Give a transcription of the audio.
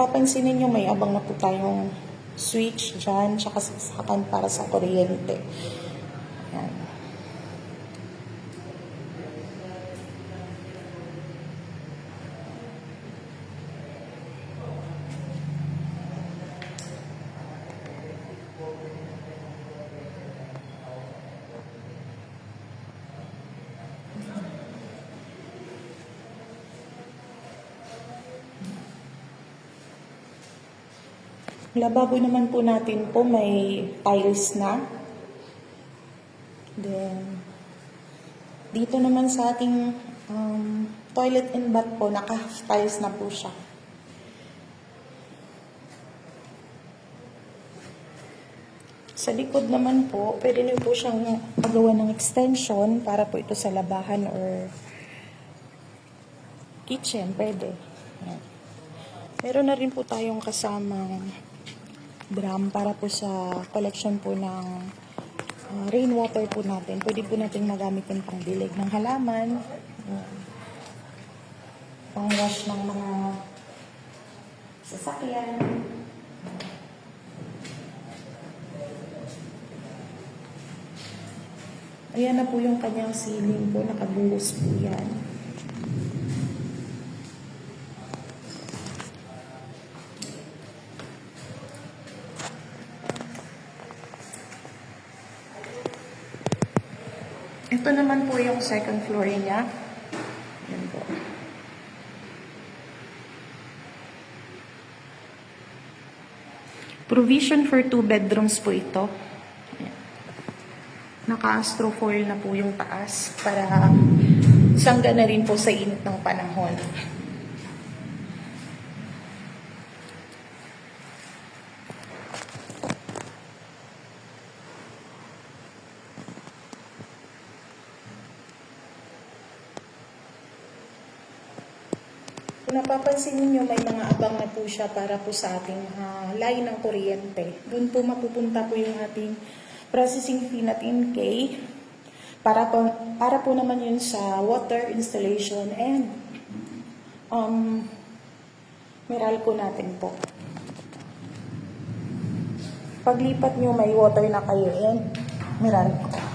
napapansin ninyo may abang na po tayong switch dyan, tsaka saksakan para sa kuryente. Ayan. Lababo naman po natin po may tiles na. Then, dito naman sa ating toilet and bath po, naka-tiles na po siya. Sa likod naman po, pwede nyo po siyang pagawa ng extension para po ito sa labahan or kitchen, pwede. Ayan. Meron na rin po tayong kasamang drum para po sa collection po ng rainwater po natin. Pwede po natin magamit yung pangdilig ng halaman, pang-wash ng mga sasakyan. Ayan na po yung kanyang ceiling po, nakabuhos po yan. Ito naman po yung second floor niya. Ayan po. Provision for 2 bedrooms po ito. Naka-astro foil na po yung taas para sangga na rin po sa init ng panahon. Kung napapansin niyo may mga abang na po siya para po sa ating line ng kuryente. Doon po mapupunta po yung ating processing fee na 10K para po naman yun sa water installation and Meralco natin po. Paglipat nyo may water na kayo and Meralco.